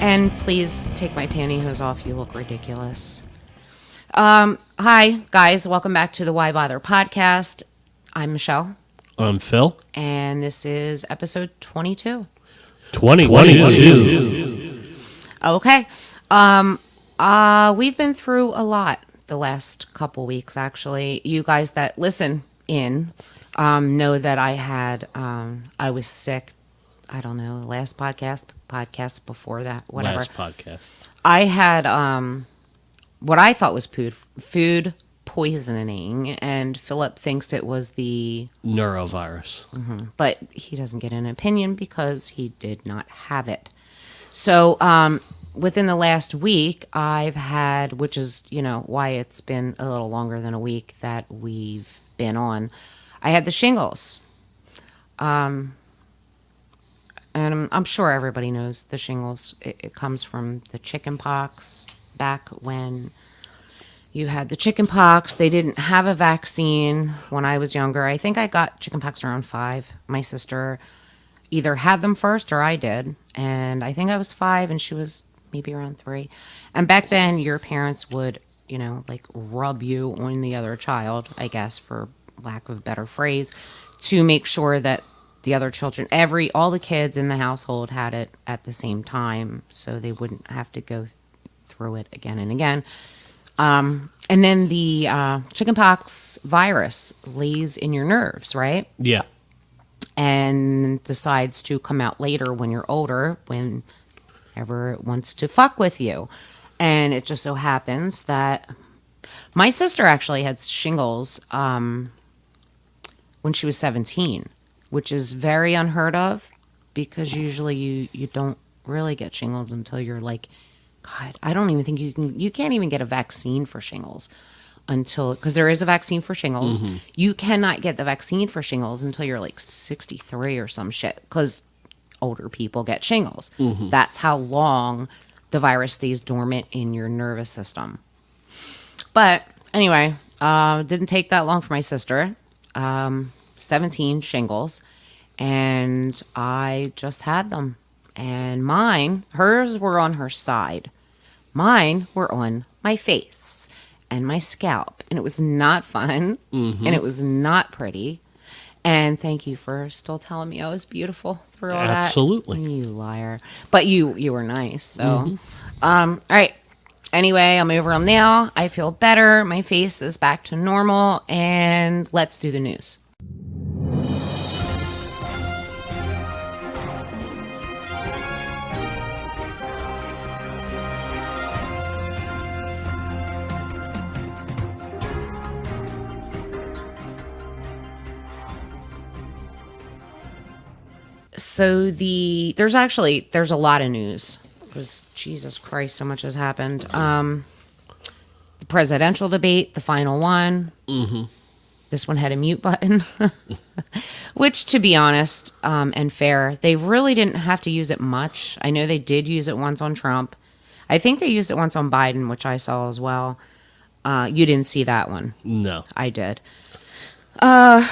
And please take my pantyhose off. You look ridiculous. Hi, guys. Welcome back to the Why Bother podcast. I'm Michelle. I'm Phil. And this is episode 22. 22. Okay. We've been through a lot the last couple weeks, actually. You guys that listen in know that I was sick. I don't know, last podcast before that, whatever. Last podcast. I had what I thought was food poisoning, and Philip thinks it was the neurovirus. Mm-hmm. But he doesn't get an opinion because he did not have it. So within the last week, I've had, which is, why it's been a little longer than a week that we've been on, I had the shingles. And I'm sure everybody knows the shingles. It comes from the chicken pox. Back when you had the chicken pox, they didn't have a vaccine when I was younger. I think I got chicken pox around 5. My sister either had them first or I did. And I think I was 5 and she was maybe around 3. And back then, your parents would, rub you on the other child, I guess, for lack of a better phrase, to make sure that the other children, all the kids in the household had it at the same time, so they wouldn't have to go through it again and again. And then the chickenpox virus lays in your nerves, right? Yeah. And decides to come out later when you're older, whenever it wants to fuck with you. And it just so happens that my sister actually had shingles when she was 17. Which is very unheard of because usually you don't really get shingles until you're like, God, I don't even think you can't even get a vaccine for shingles because there is a vaccine for shingles. Mm-hmm. You cannot get the vaccine for shingles until you're like 63 or some shit because older people get shingles. Mm-hmm. That's how long the virus stays dormant in your nervous system. But anyway, didn't take that long for my sister. 17 shingles, and I just had them. And hers were on her side. Mine were on my face and my scalp. And it was not fun, and it was not pretty. And thank you for still telling me I was beautiful through all that. Absolutely. You liar. But you were nice, so. All right. Anyway, I'm over them now. I feel better. My face is back to normal, and let's do the news. So there's a lot of news because Jesus Christ, so much has happened. The presidential debate, the final one. Mm-hmm. This one had a mute button, which, to be honest and fair, they really didn't have to use it much. I know they did use it once on Trump. I think they used it once on Biden, which I saw as well. You didn't see that one. No. I did. I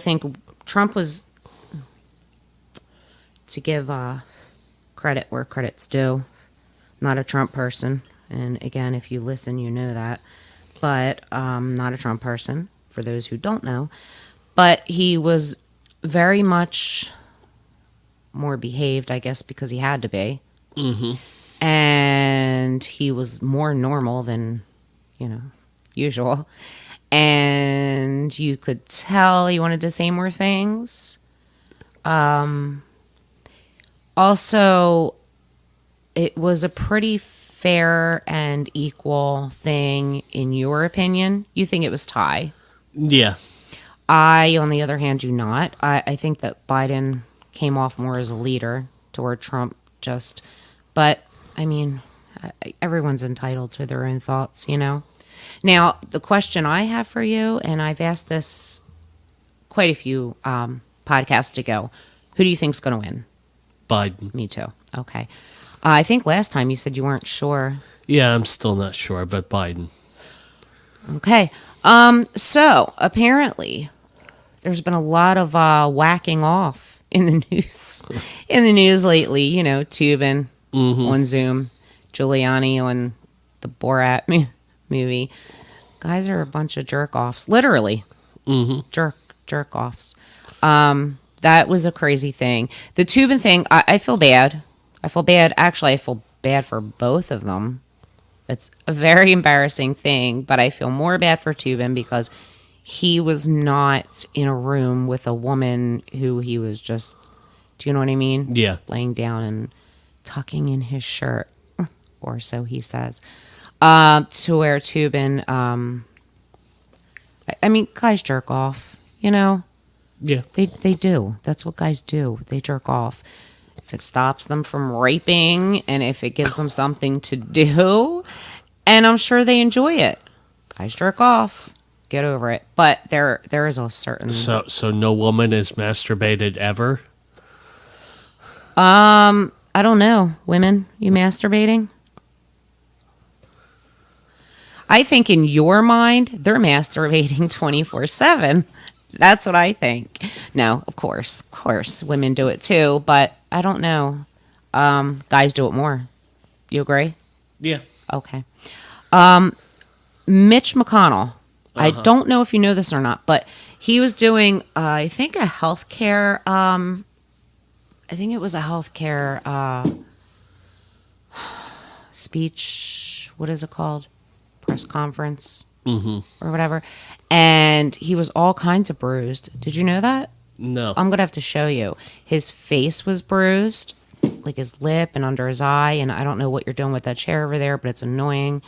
think Trump was, to give credit where credit's due, not a Trump person. And again, if you listen, you know that. But not a Trump person, for those who don't know. But he was very much more behaved, I guess, because he had to be. Mm-hmm. And he was more normal than, usual. And you could tell he wanted to say more things. Also, it was a pretty fair and equal thing, in your opinion. You think it was tie. Yeah. I, on the other hand, do not. I think that Biden came off more as a leader toward Trump just. But, I mean, everyone's entitled to their own thoughts, Now, the question I have for you, and I've asked this quite a few podcasts ago, who do you think's going to win? Biden. Me too. Okay. I think last time you said you weren't sure. Yeah, I'm still not sure, but Biden. Okay. So apparently there's been a lot of whacking off in the news lately. You know, Tubin on Zoom, Giuliani on the Borat movie. Guys are a bunch of jerk offs, literally. Jerk offs. That was a crazy thing. The Tubin thing, I feel bad. Actually, I feel bad for both of them. It's a very embarrassing thing, but I feel more bad for Tubin because he was not in a room with a woman who he was just, do you know what I mean? Yeah. Laying down and tucking in his shirt, or so he says. To where Tubin, I mean, guys jerk off, you know? Yeah. They do. That's what guys do. They jerk off. If it stops them from raping and if it gives them something to do, and I'm sure they enjoy it. Guys jerk off. Get over it. But there is a certain... So no woman is masturbated ever? I don't know. Women, you masturbating? I think in your mind, they're masturbating 24/7. That's what I think. No, of course, women do it too, but I don't know. Guys do it more. You agree? Yeah. Okay. Mitch McConnell. I don't know if you know this or not, but he was doing, I think, a healthcare. I think it was a healthcare speech. What is it called? Press conference. Or whatever, and he was all kinds of bruised. Did you know that? No. I'm gonna have to show you. His face was bruised, like his lip and under his eye, and I don't know what you're doing with that chair over there, but it's annoying.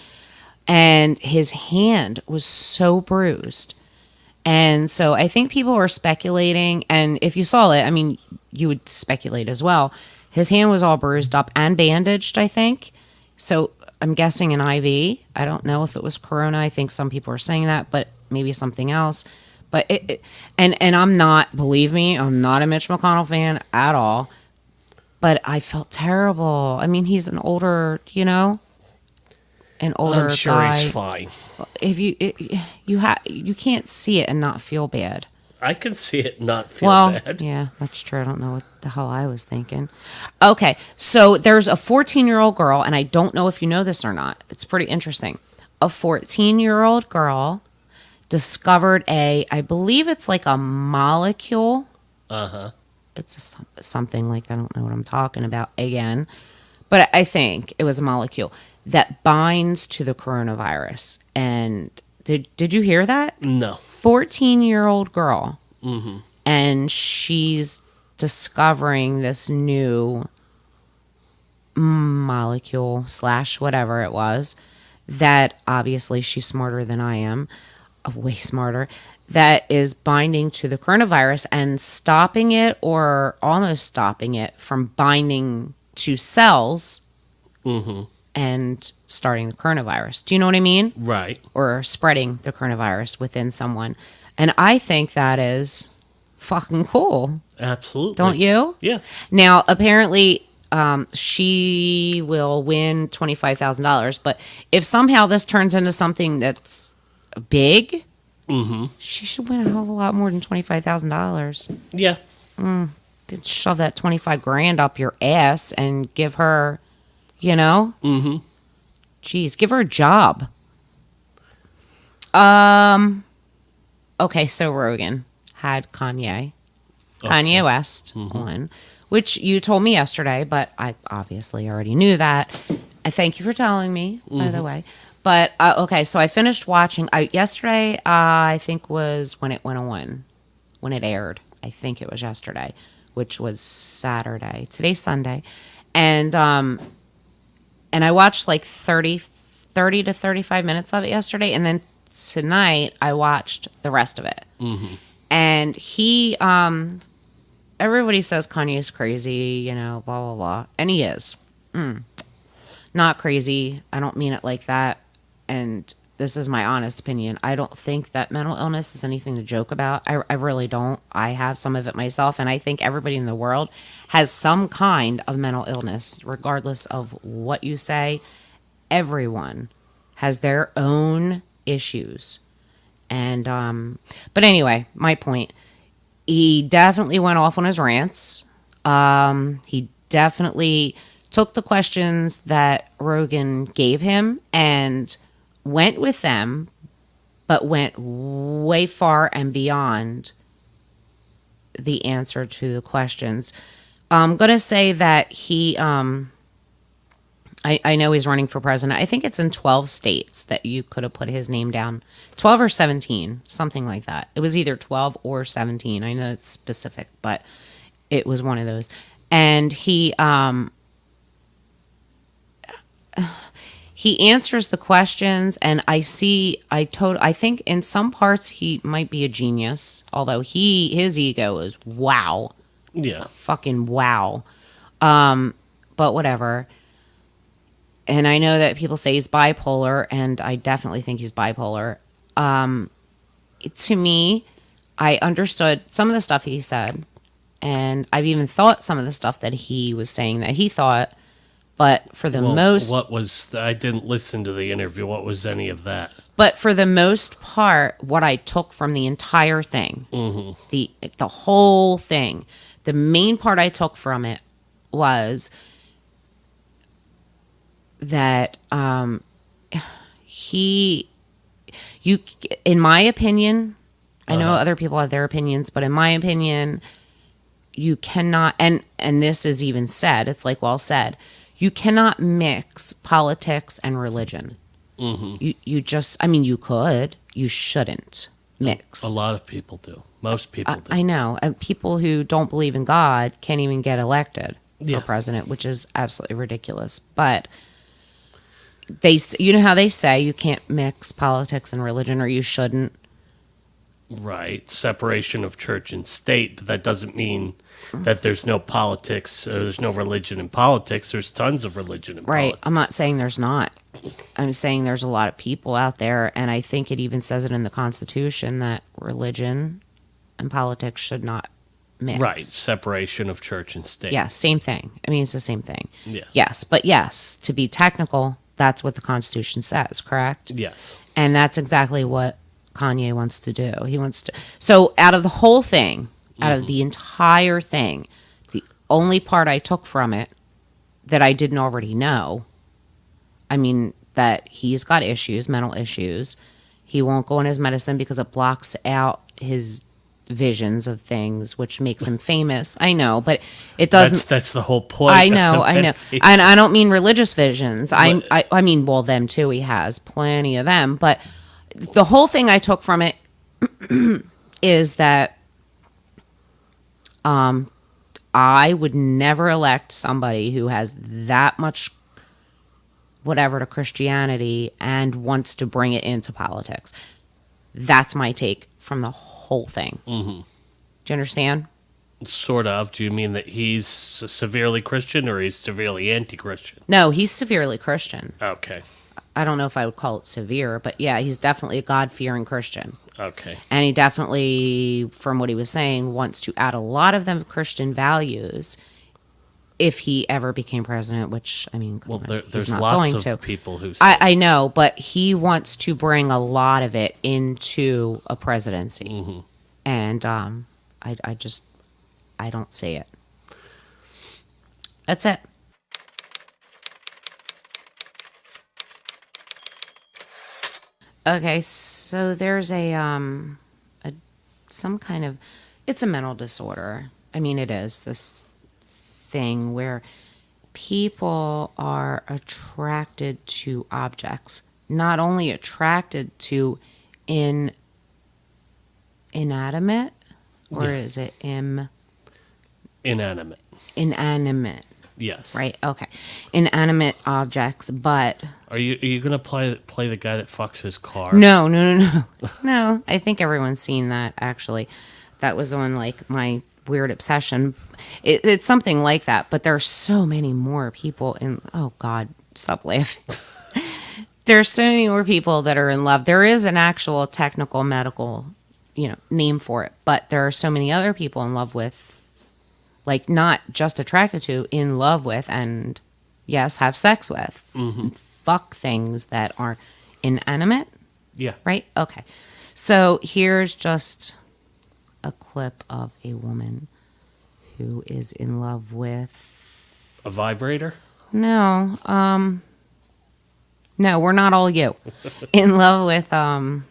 And his hand was so bruised, and so I think people were speculating. And if you saw it, I mean, you would speculate as well. His hand was all bruised up and bandaged, I think. So I'm guessing an IV. I don't know if it was Corona. I think some people are saying that, but maybe something else. But and I'm not, believe me, I'm not a Mitch McConnell fan at all. But I felt terrible. I mean, he's an older, an older I'm sure guy. he's fine. If you can't see it and not feel bad. I can see it and not feel bad. Yeah, that's true. I don't know what the hell I was thinking. Okay, so there's a 14-year-old girl, and I don't know if you know this or not. It's pretty interesting. A 14-year-old girl discovered I believe it's like a molecule. It's something like, I don't know what I'm talking about again. But I think it was a molecule that binds to the coronavirus. And did you hear that? No. 14-year-old girl, and she's discovering this new molecule / whatever it was, that obviously she's smarter than I am, way smarter, that is binding to the coronavirus and stopping it, or almost stopping it from binding to cells and starting the coronavirus. Do you know what I mean? Right. Or spreading the coronavirus within someone. And I think that is fucking cool. Absolutely. Don't you? Yeah. Now, apparently, she will win $25,000. But if somehow this turns into something that's big, she should win a hell of a lot more than $25,000. Yeah. Shove that 25 grand up your ass and give her, Geez, give her a job. Okay, so Rogan had Kanye West on, which you told me yesterday, but I obviously already knew that. I thank you for telling me, by the way. But okay, so I finished watching yesterday. I think was when it went on, when it aired. I think it was yesterday, which was Saturday. Today's Sunday, and I watched like 30 to 35 minutes of it yesterday. And then tonight I watched the rest of it. And he, everybody says Kanye's crazy, blah, blah, blah. And he is. Not crazy. I don't mean it like that. And this is my honest opinion. I don't think that mental illness is anything to joke about. I really don't. I have some of it myself, and I think everybody in the world has some kind of mental illness, regardless of what you say. Everyone has their own issues. And but anyway, my point, he definitely went off on his rants. He definitely took the questions that Rogan gave him and went with them, but went way far and beyond the answer to the questions. I'm going to say that I know he's running for president. I think it's in 12 states that you could have put his name down. 12 or 17, something like that. It was either 12 or 17. I know it's specific, but it was one of those. And he answers the questions, and I think in some parts he might be a genius, although his ego is wow. Yeah. Fucking wow. But whatever. And I know that people say he's bipolar, and I definitely think he's bipolar. To me, I understood some of the stuff he said, and I've even thought some of the stuff that he was saying that he thought, but for the most... I didn't listen to the interview. What was any of that? But for the most part, what I took from the entire thing, the whole thing, the main part I took from it was that in my opinion, I know other people have their opinions, but in my opinion, you cannot, and this is even said, it's like well said, you cannot mix politics and religion. You just, I mean, you could, you shouldn't mix. A lot of people do. Most people do. I know. People who don't believe in God can't even get elected for president, which is absolutely ridiculous. But you know how they say you can't mix politics and religion, or you shouldn't. Right. Separation of church and state, but that doesn't mean that there's no politics or there's no religion in politics. There's tons of religion in politics. Right. I'm not saying there's not. I'm saying there's a lot of people out there, and I think it even says it in the Constitution that religion and politics should not mix. Right. Separation of church and state. Yeah, same thing. I mean, it's the same thing. Yeah. Yes, but yes, to be technical, that's what the Constitution says, correct? Yes. And that's exactly what Kanye wants to do. He wants to. So out of the whole thing, out of the entire thing, the only part I took from it that I didn't already know, I mean, that he's got issues, mental issues. He won't go on his medicine because it blocks out his visions of things, which makes him famous. I know, but it doesn't. That's the whole point. I know. And I don't mean religious visions. I mean, well, them too. He has plenty of them. But the whole thing I took from it is that I would never elect somebody who has that much whatever to Christianity and wants to bring it into politics. That's my take from the whole thing. Do you understand? Sort of. Do you mean that he's severely Christian or he's severely anti-Christian? No, he's severely Christian. Okay. I don't know if I would call it severe, but yeah, he's definitely a God-fearing Christian. Okay. And he definitely, from what he was saying, wants to add a lot of them Christian values if he ever became president, which, I mean, well, he's there's not lots going of to. people who say I know, but he wants to bring a lot of it into a presidency. And I don't see it. That's it. Okay, so there's some kind of, it's a mental disorder. I mean, it is this thing where people are attracted to objects, not only attracted to inanimate, or is it inanimate. Inanimate. Yes. Right. Okay. Inanimate objects, but are you gonna play the guy that fucks his car? No. No. I think everyone's seen that. Actually, that was on like my weird obsession. It's something like that. But there are so many more people in. Oh God, stop laughing. There's so many more people that are in love. There is an actual technical medical, name for it. But there are so many other people in love with. Like, not just attracted to, in love with, and yes, have sex with. Fuck things that are inanimate. Yeah. Right? Okay. So here's just a clip of a woman who is in love with... A vibrator? No, no, we're not all you. In love with the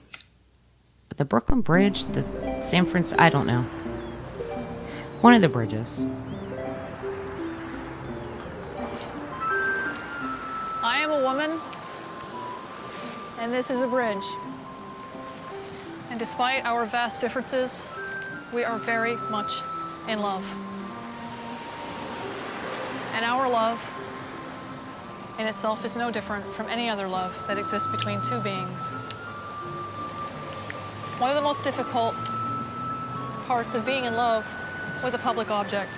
Brooklyn Bridge, the San Francisco, I don't know. One of the bridges. I am a woman, and this is a bridge. And despite our vast differences, we are very much in love. And our love in itself is no different from any other love that exists between two beings. One of the most difficult parts of being in love with a public object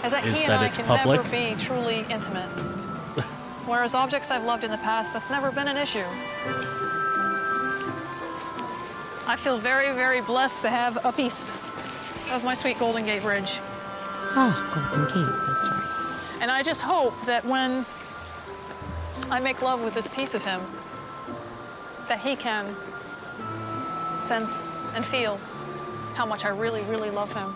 is that he and I can never be truly intimate. Whereas objects I've loved in the past, that's never been an issue. I feel very, very blessed to have a piece of my sweet Golden Gate Bridge. Ah, Golden Gate, that's right. And I just hope that when I make love with this piece of him, that he can sense and feel how much I really, really love him.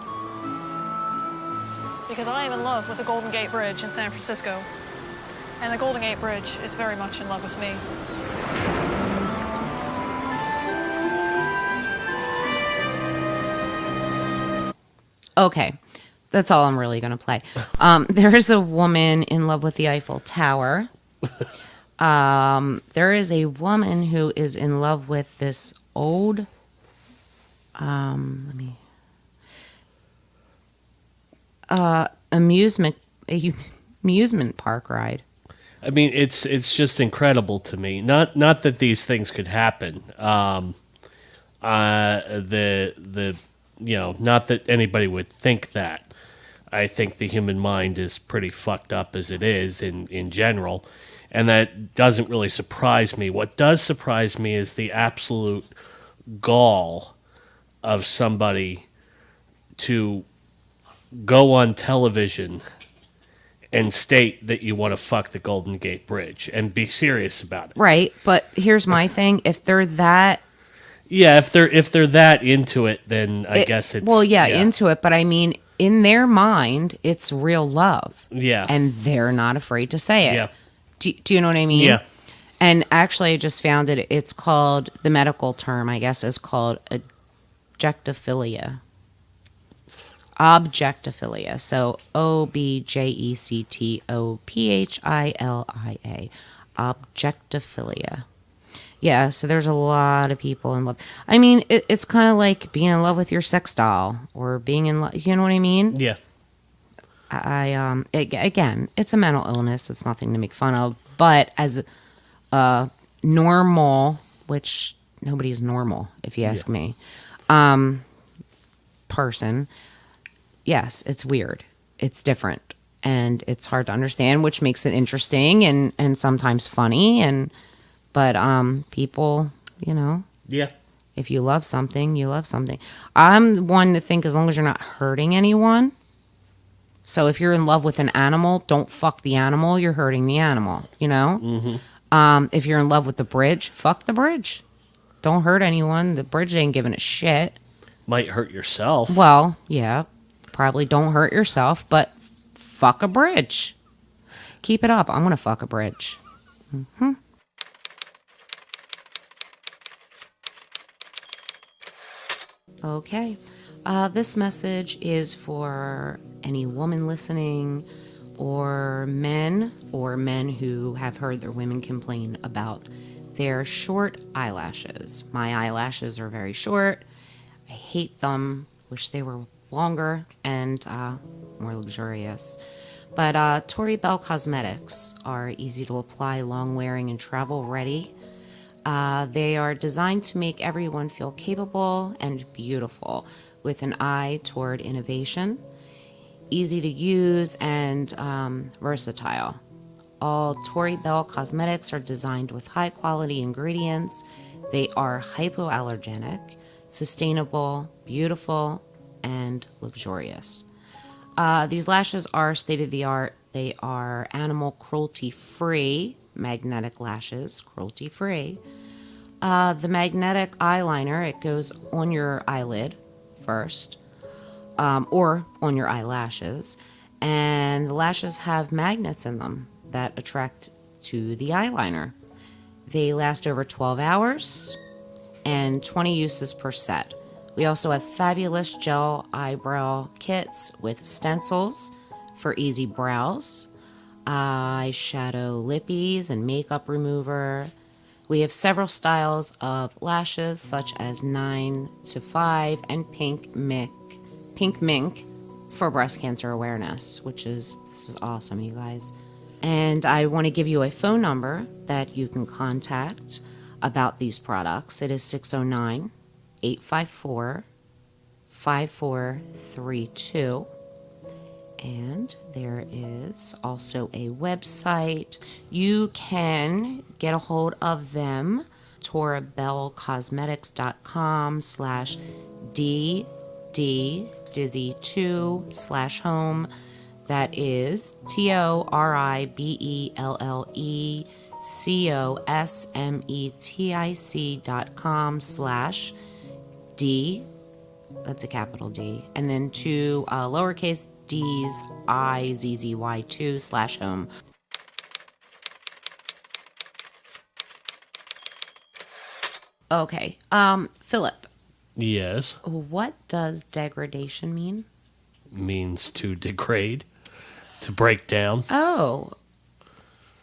Because I am in love with the Golden Gate Bridge in San Francisco. And the Golden Gate Bridge is very much in love with me. Okay, that's all I'm really going to play. There's a woman in love with the Eiffel Tower. There is a woman who is in love with this old... amusement park ride. I mean, it's just incredible to me. Not that these things could happen. Not that anybody would think that. I think the human mind is pretty fucked up as it is in general, and that doesn't really surprise me. What does surprise me is the absolute gall of somebody to go on television and state that you want to fuck the Golden Gate Bridge and be serious about it. Right, but here's my thing. If they're that... Yeah, if they're that into it, then I guess it's... Well, yeah, into it, but I mean, in their mind, it's real love. Yeah. And they're not afraid to say it. Yeah. Do you know what I mean? Yeah. And actually, I just found it. It's called, the medical term, I guess, is called objectophilia. Objectophilia. So Objectophilia. Objectophilia. Yeah, so there's a lot of people in love. I mean, it's kind of like being in love with your sex doll or being in love. You know what I mean? Yeah. Again, it's a mental illness. It's nothing to make fun of. But as a normal, which nobody's normal, if you ask me, person, yes, it's weird. It's different. And it's hard to understand, which makes it interesting and sometimes funny. But people, you know. Yeah. If you love something, you love something. I'm one to think as long as you're not hurting anyone. So if you're in love with an animal, don't fuck the animal. You're hurting the animal, you know? Mm-hmm. If you're in love with the bridge, fuck the bridge. Don't hurt anyone. The bridge ain't giving a shit. Might hurt yourself. Well, yeah. Probably don't hurt yourself, but fuck a bridge. Keep it up. I'm going to fuck a bridge. Mm-hmm. Okay. This message is for any woman listening or men who have heard their women complain about their short eyelashes. My eyelashes are very short. I hate them. Wish they were longer and more luxurious. But Tori Belle Cosmetics are easy to apply, long-wearing, and travel-ready. They are designed to make everyone feel capable and beautiful with an eye toward innovation, easy to use, and versatile. All Tori Belle Cosmetics are designed with high-quality ingredients. They are hypoallergenic, sustainable, beautiful, and luxurious. These lashes are state-of-the-art. They are animal cruelty-free, magnetic lashes, cruelty-free. The magnetic eyeliner, it goes on your eyelid first, or on your eyelashes. And the lashes have magnets in them that attract to the eyeliner. They last over 12 hours and 20 uses per set. We also have fabulous gel eyebrow kits with stencils for easy brows, eyeshadow lippies, and makeup remover. We have several styles of lashes, such as 9 to 5 and pink mink for breast cancer awareness, this is awesome, you guys. And I want to give you a phone number that you can contact about these products. It is 609-854-5432. And there is also a website. You can get a hold of them, toribellcosmetics.com/ddizzy2/home. That is TORIBELLECOSMETIC.com/D, that's a capital D, and then two lowercase d's IZZY2/home. Okay, Philip. Yes. What does degradation mean? Means to degrade, to break down. Oh,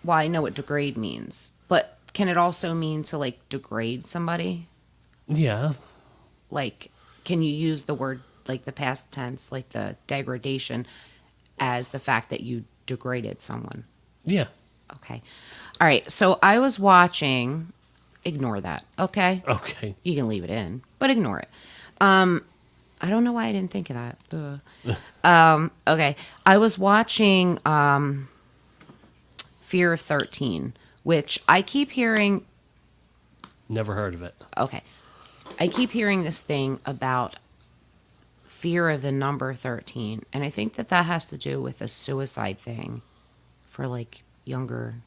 well, I know what degrade means, but can it also mean to like degrade somebody? Yeah. Like, can you use the word, like the past tense, like the degradation, as the fact that you degraded someone? Yeah. Okay. All right. So I was watching, ignore that. Okay. Okay. You can leave it in, but ignore it. I don't know why I didn't think of that. Okay. I was watching Fear of 13, which I keep hearing. Never heard of it. Okay. I keep hearing this thing about fear of the number 13, and I think that has to do with a suicide thing for like younger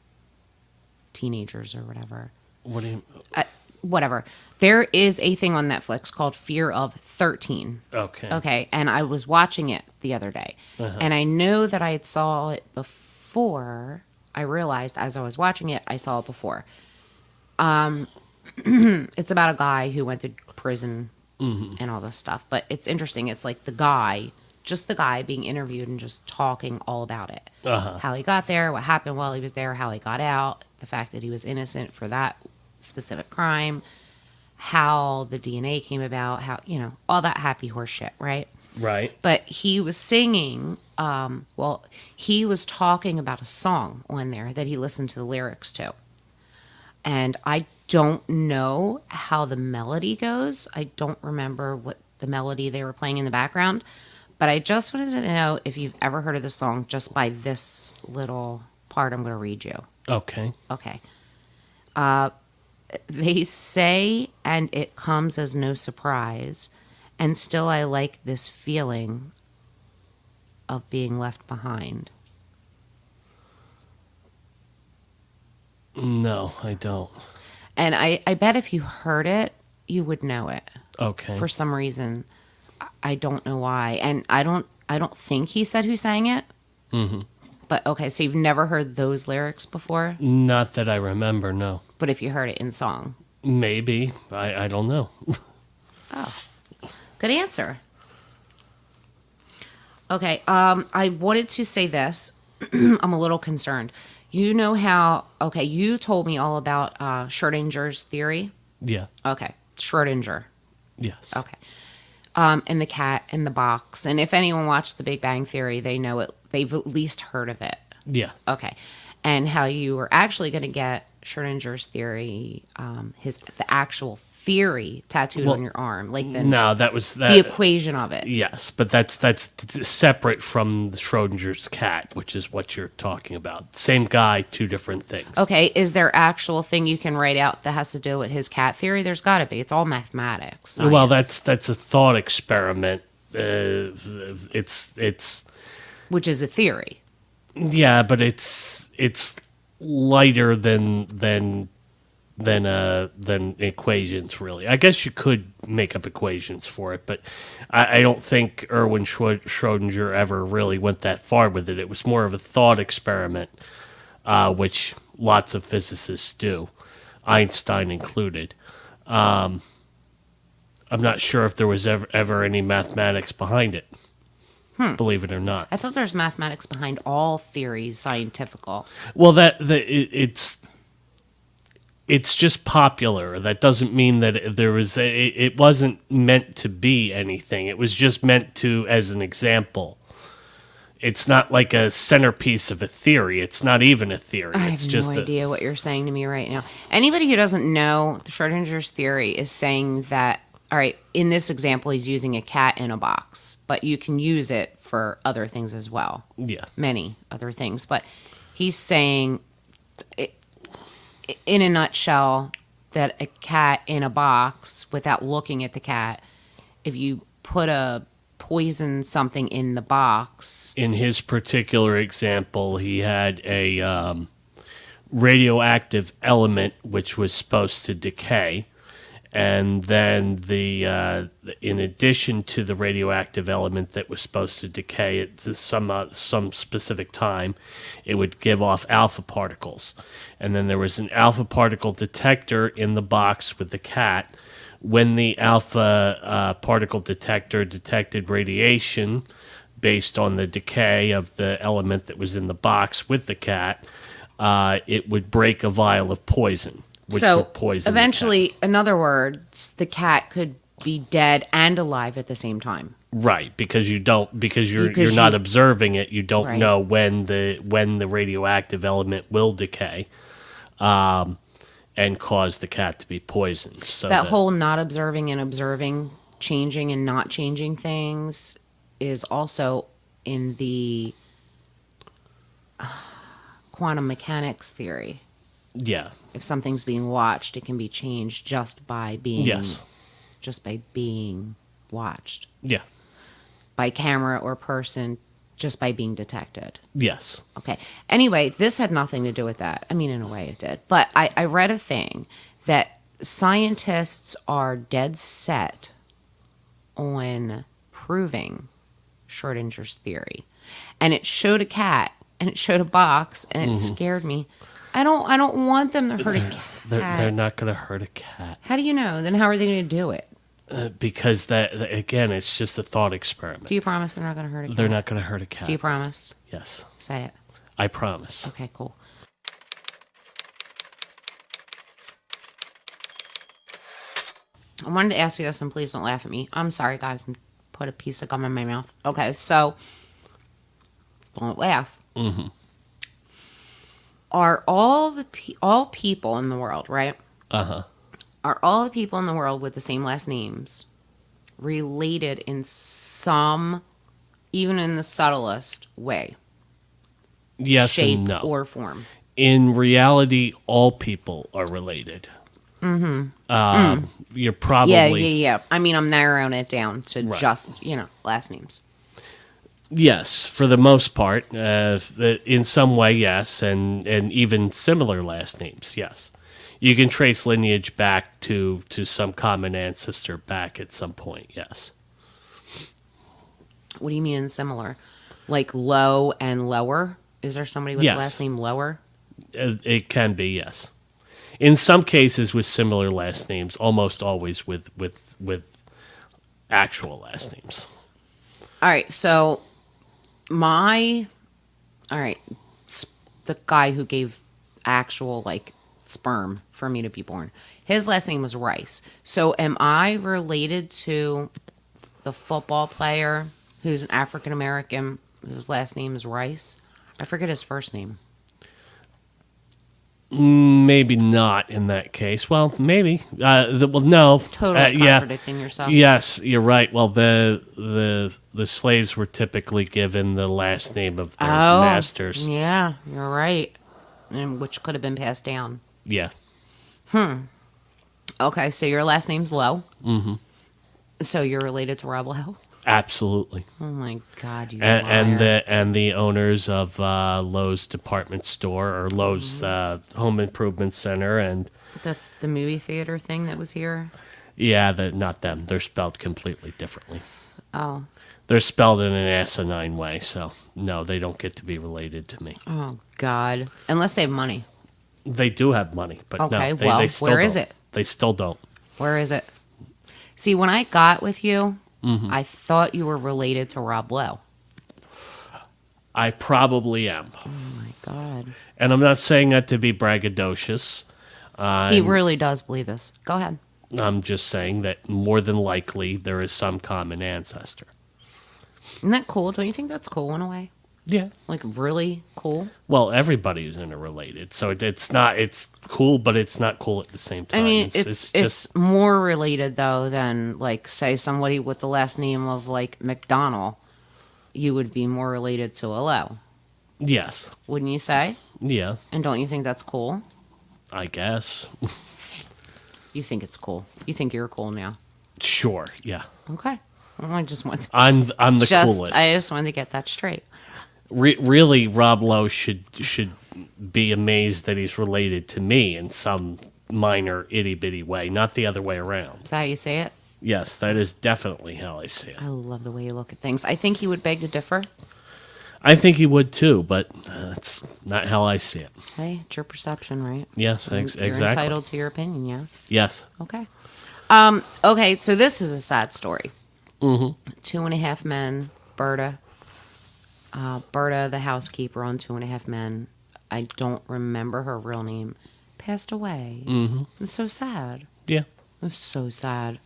teenagers or whatever. What do you... Whatever. There is a thing on Netflix called Fear of 13. Okay. Okay, and I was watching it the other day, and I know that I had saw it before. I realized as I was watching it, I saw it before. It's about a guy who went to prison and all this stuff, but it's interesting. It's like the guy being interviewed and just talking all about it. How he got there, what happened while he was there, how he got out, the fact that he was innocent for that specific crime, how the DNA came about, how, all that happy horse shit, right? Right. But he was singing, he was talking about a song on there that he listened to the lyrics to. And I don't know how the melody goes. I don't remember what the melody they were playing in the background. But I just wanted to know if you've ever heard of the song just by this little part I'm going to read you. Okay. Okay. They say, and it comes as no surprise, and still I like this feeling of being left behind. No, I don't. And I bet if you heard it, you would know it. Okay. For some reason. I don't know why. And I don't think he said who sang it. Mm-hmm. But okay, so you've never heard those lyrics before? Not that I remember, no. But if you heard it in song? Maybe. I don't know. Oh. Good answer. Okay, I wanted to say this. I'm a little concerned. You know how, okay, you told me all about Schrodinger's theory? Yeah. Okay, Schrodinger. Yes. Okay. And the cat in the box. And if anyone watched The Big Bang Theory, they know it. They've at least heard of it. Yeah. Okay. And how you were actually going to get Schrodinger's theory, the actual theory tattooed on your arm, like the equation of it. Yes, but that's separate from the Schrodinger's cat, which is what you're talking about. Same guy, two different things. Okay, is there actual thing you can write out that has to do with his cat theory? There's got to be. It's all mathematics. Science. Well, that's a thought experiment. It's which is a theory. Yeah, but it's lighter than than equations, really. I guess you could make up equations for it, but I don't think Erwin Schrodinger ever really went that far with it. It was more of a thought experiment, which lots of physicists do, Einstein included. I'm not sure if there was ever any mathematics behind it. Believe it or not. I thought there's mathematics behind all theories, scientifical. Well, it's just popular. That doesn't mean that it wasn't meant to be anything. It was just meant to as an example. It's not like a centerpiece of a theory. It's not even a theory. I It's have just no idea what you're saying to me right now. Anybody who doesn't know the Schrodinger's theory is saying that, all right, in this example, he's using a cat in a box, but you can use it for other things as well. Yeah. Many other things. But he's saying, in a nutshell, that a cat in a box, without looking at the cat, if you put a poison something in the box. In his particular example, he had a radioactive element which was supposed to decay. And then in addition to the radioactive element that was supposed to decay at some specific time, it would give off alpha particles. And then there was an alpha particle detector in the box with the cat. When the alpha particle detector detected radiation based on the decay of the element that was in the box with the cat, it would break a vial of poison. So eventually, in other words, the cat could be dead and alive at the same time. Right, because you're not observing it. You don't know when the radioactive element will decay, and cause the cat to be poisoned. So that whole not observing and observing, changing and not changing things, is also in the quantum mechanics theory. Yeah. If something's being watched, it can be changed just by being watched. Yeah. By camera or person, just by being detected. Yes. Okay. Anyway, this had nothing to do with that. I mean, in a way it did. But I read a thing that scientists are dead set on proving Schrodinger's theory. And it showed a cat and it showed a box and it scared me. I don't want them to hurt a cat. They're not going to hurt a cat. How do you know? Then how are they going to do it? Because again, it's just a thought experiment. Do you promise they're not going to hurt a cat? They're not going to hurt a cat. Do you promise? Yes. Say it. I promise. Okay, cool. I wanted to ask you this, and please don't laugh at me. I'm sorry, guys. I put a piece of gum in my mouth. Okay, so don't laugh. Mm-hmm. Are all people in the world, right? Uh-huh. Are all the people in the world with the same last names related in some, even in the subtlest way? Yes shape and no. Or form. In reality, all people are related. Mm-hmm. You're probably... Yeah. I mean, I'm narrowing it down to just, last names. Yes, for the most part. In some way, yes, and even similar last names, yes. You can trace lineage back to some common ancestor back at some point, yes. What do you mean in similar? Like low and lower? Is there somebody with the last name Lower? It can be, yes. In some cases with similar last names, almost always with actual last names. All right, so the guy who gave actual sperm for me to be born, his last name was Rice. So am I related to the football player who's an African American whose last name is Rice? I forget his first name. Maybe not in that case. Well, maybe. No. Totally contradicting yourself. Yes, you're right. Well, the slaves were typically given the last name of their masters. Yeah, you're right. And which could have been passed down. Yeah. Okay, so your last name's Lowe. Mm-hmm. So you're related to Rob Lowe? Absolutely. Oh my God, you And liar. the owners of Lowe's department store or Lowe's home improvement center, and That's the movie theater thing that was here. not them. They're spelled completely differently. Oh, They're spelled in an asinine way, so no, they don't get to be related to me. oh God. Unless they have money. They do have money, but Okay, no, well, they still where don't. is it? They still don't. Where is it? See, when I got with you, I thought you were related to Rob Lowe. I probably am. Oh my God. And I'm not saying that to be braggadocious. He really does believe this. Go ahead. I'm just saying that more than likely there is some common ancestor. Isn't that cool? Don't you think that's cool in a way? Yeah. Like, really cool? Well, everybody is interrelated, so it's cool, but it's not cool at the same time. I mean, it's it's more related, though, than, like, say, somebody with the last name of, like, McDonald. You would be more related to a Lowe. yes, Wouldn't you say? yeah, And don't you think that's cool? I guess. You think it's cool. You think you're cool now. Sure, yeah. Okay. Well, I just want to... I'm the coolest. I just wanted to get that straight. Really, Rob Lowe should be amazed that he's related to me in some minor itty bitty way, not the other way around. Is that how you say it? Yes, that is definitely how I see it. I love the way you look at things. I think he would beg to differ. I think he would too, but that's not how I see it. Hey, it's your perception, right? Yes, You're exactly. entitled to your opinion, yes. Yes. Okay. Okay, so this is a sad story. 2.5 Men, Berta, the housekeeper on 2.5 Men. I don't remember her real name. Passed away. Mm-hmm. It's so sad. Yeah. It's so sad.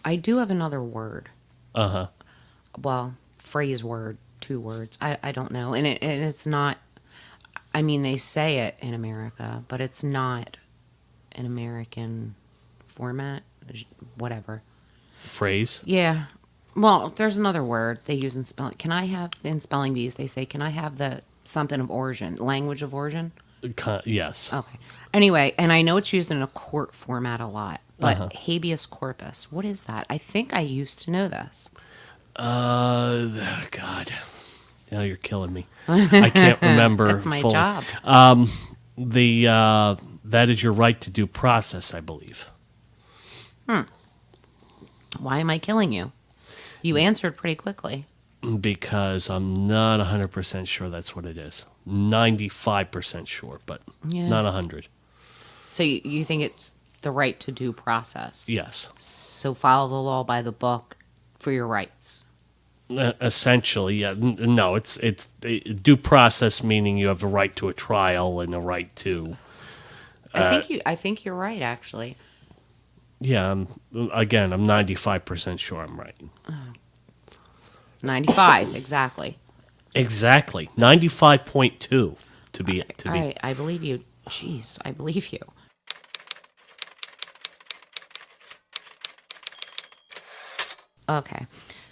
I do have another word. Uh-huh. Well, phrase word, 2 words. I don't know. And it's not, I mean, they say it in America, but it's not an American format, whatever. Phrase? Yeah. Well, there's another word they use in spelling. Can I have, in spelling bees, they say, can I have the something of origin, language of origin? Yes. Okay. Anyway, and I know it's used in a court format a lot, but habeas corpus, what is that? I think I used to know this. God. Now you're killing me. I can't remember. That's my fully. job. That is your right to due process, I believe. Why am I killing you? You answered pretty quickly. Because I'm not 100% sure that's what it is. 95% sure, but not 100. So you think it's the right to due process? Yes. So follow the law by the book for your rights. Essentially, yeah. No, it's due process, meaning you have a right to a trial and a right to. I think you're right, actually. Yeah. I'm 95% sure I'm right. 95, exactly. Exactly. 95.2 to be. All right, I believe you. Jeez, I believe you. Okay,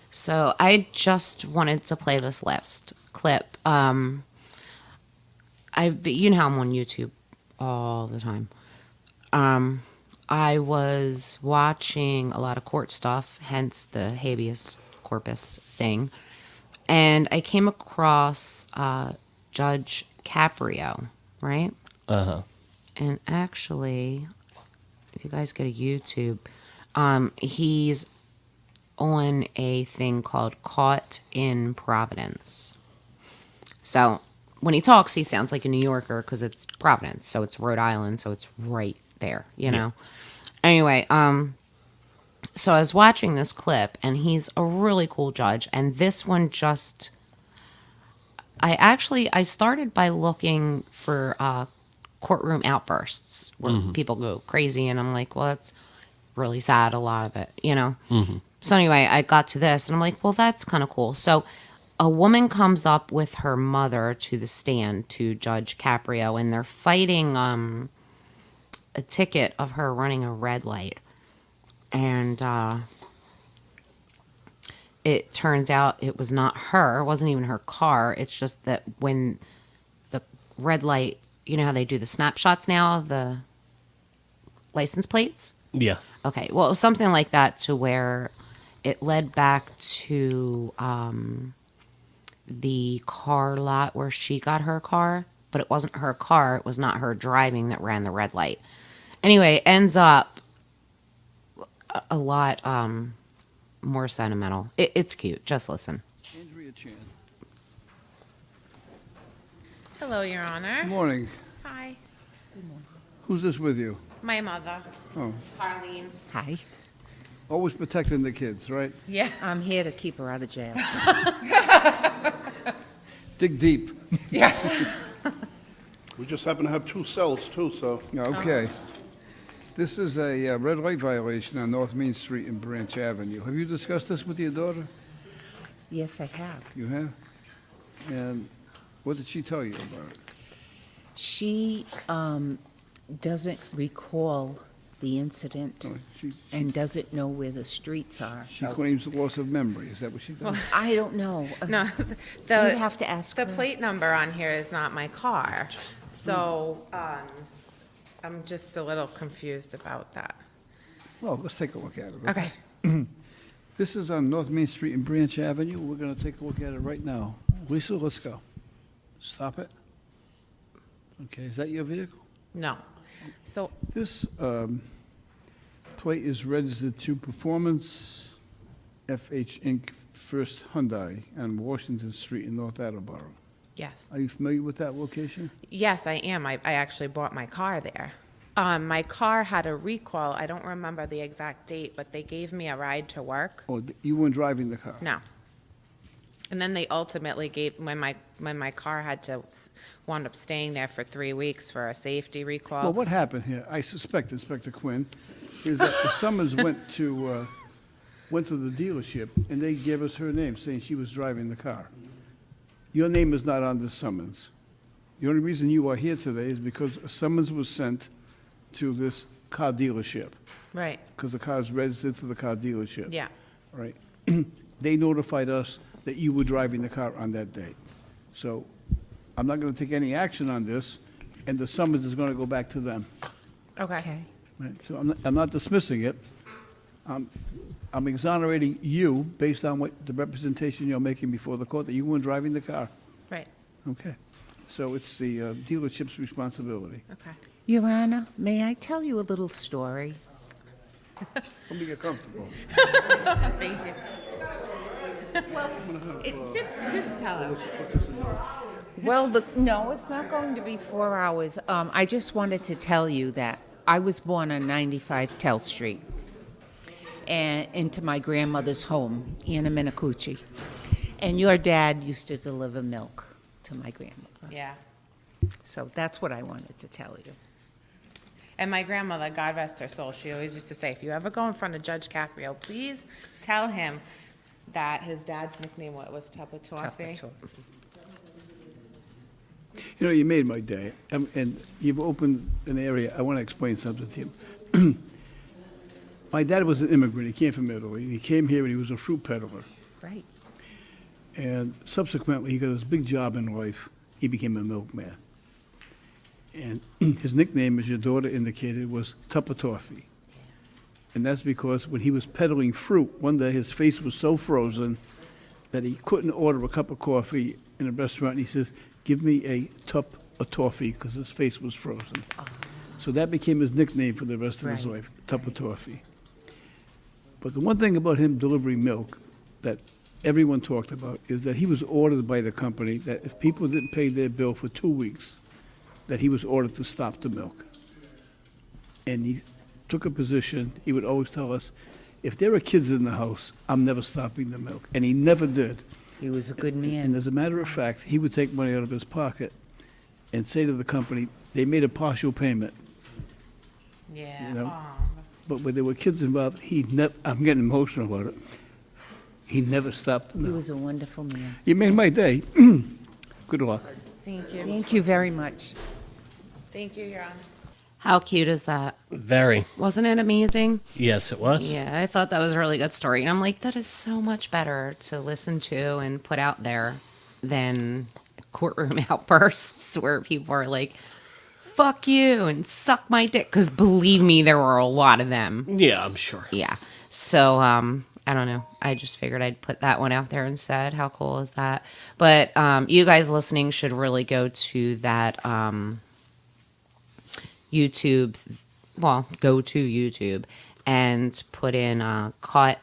so I just wanted to play this last clip. You know how I'm on YouTube all the time. I was watching a lot of court stuff, hence the habeas corpus thing, and I came across Judge Caprio, right? And actually, if you guys go to YouTube, he's on a thing called Caught in Providence. So when he talks, he sounds like a New Yorker because it's Providence, so it's Rhode Island, so it's right there, you know? Anyway, so I was watching this clip, and he's a really cool judge, and this one just... I started by looking for courtroom outbursts where people go crazy, and I'm like, well, that's really sad, a lot of it, you know? So anyway, I got to this, and I'm like, well, that's kind of cool. So a woman comes up with her mother to the stand to Judge Caprio, and they're fighting a ticket of her running a red light. And it turns out it was not her. It wasn't even her car. It's just that when the red light, you know how they do the snapshots now of the license plates? Yeah. Okay, well, it was something like that to where it led back to the car lot where she got her car, but it wasn't her car. It was not her driving that ran the red light. Anyway, ends up a lot more sentimental. It's cute. Just listen. Andrea Chan. Hello, Your Honor. Good morning. Hi. Who's this with you? My mother. Oh, Harleen. Hi. always protecting the kids, right? Yeah. I'm here to keep her out of jail. Dig deep. We just happen to have 2 cells, too, so. Okay. This is a red light violation on North Main Street and Branch Avenue. Have you discussed this with your daughter? Yes, I have. You have? And what did she tell you about it? She doesn't recall the incident Oh, and doesn't know where the streets are. she claims loss of memory. Is that what she does? I don't know. No, You'd the, have to ask her. the plate number on here is not my car. So, I'm just a little confused about that. Well, let's take a look at it. Okay. This is on North Main Street and Branch Avenue. We're going to take a look at it right now. Lisa, let's go. Stop it. Okay, is that your vehicle? No. So, This plate is registered to Performance FH Inc. First Hyundai on Washington Street in North Attleboro. yes. Are you familiar with that location? Yes, I am. I actually bought my car there. My car had a recall. I don't remember the exact date, but they gave me a ride to work. Oh, you weren't driving the car? No. And then they ultimately gave, when my car had to, wound up staying there for 3 weeks for a safety Well, recall. what happened here, I suspect, Inspector Quinn, is that the summons went to the dealership, and they gave us her name, saying she was driving the car. Your name is not on the summons. The only reason you are here today is because a summons was sent to this car dealership, Right, because the car is registered to the car dealership. yeah. Right. They notified us that you were driving the car on that date. So I'm not going to take any action on this, and the summons is going to go back to them. Okay. Okay. Right, so I'm not dismissing it. I'm exonerating you based on what the representation you're making before the court, that you weren't driving the car. Right, Okay. So it's the dealership's responsibility. okay. Your Honor, may I tell you a little story? Let me get comfortable. Thank you. Just tell him. Well, no, it's not going to be 4 hours. I just wanted to tell you that I was born on 95 Tell Street and into my grandmother's home, Anna Minicucci. And your dad used to deliver milk to my grandmother. Yeah. So that's what I wanted to tell you. And my grandmother, God rest her soul, she always used to say, if you ever go in front of Judge Caprio, please tell him that his dad's nickname was Tupper Toffee. You know, you made my day, and you've opened an area. I want to explain something to you. My dad was an immigrant. He came from Italy. He came here, and he was a fruit peddler. Right. And subsequently, he got his big job in life. He became a milkman. And his nickname, as your daughter indicated, was Tupper Toffee. And that's because when he was peddling fruit, one day his face was so frozen that he couldn't order a cup of coffee in a restaurant. And he says, "Give me a cup of toffee," because his face was frozen. So that became his nickname for the rest of his Right. life, Tupper Toffee. But the one thing about him delivering milk that everyone talked about is that he was ordered by the company that if people didn't pay their bill for 2 weeks, that he was ordered to stop the milk. And he took a position, he would always tell us, if there are kids in the house, I'm never stopping the milk. And he never did. He was a good And man. as a matter of fact, he would take money out of his pocket and say to the company, they made a partial payment. Yeah. You know? Aw. But when there were kids involved, I'm getting emotional about it. He never stopped the He milk. was a wonderful man. You made my day. Good luck. Thank you. Thank you very much. Thank you, Your Honor. How cute is that? Very. Wasn't it amazing? Yes, it was. Yeah, I thought that was a really good story. And I'm like, that is so much better to listen to and put out there than courtroom outbursts where people are like fuck you and suck my dick. Because believe me, there were a lot of them. Yeah, I'm sure. Yeah. So, I don't know. I just figured I'd put that one out there instead. How cool is that? But you guys listening should really go to that YouTube. Well, go to YouTube and put in caught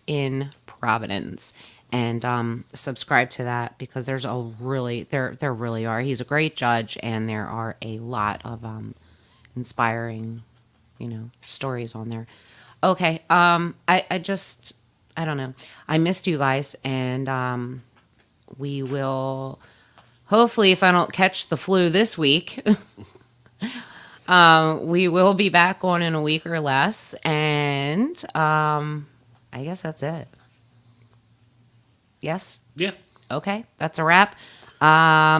in Providence and subscribe to that, because there's a really there really are. He's a great judge, and there are a lot of inspiring, stories on there. Okay, I don't know. I missed you guys, and we will hopefully, if I don't catch the flu this week, we will be back on in a week or less, and I guess that's it. Yes? Yeah. Okay, that's a wrap.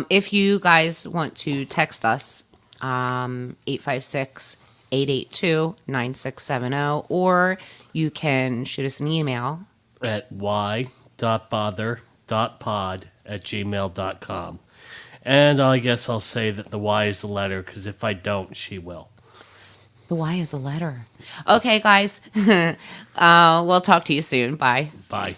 If you guys want to text us, 856-882-9670, or you can shoot us an email At y.bother.pod@gmail.com. And I guess I'll say that the Y is the letter, because if I don't, she will. The Y is a letter. Okay, guys. We'll talk to you soon. Bye. Bye.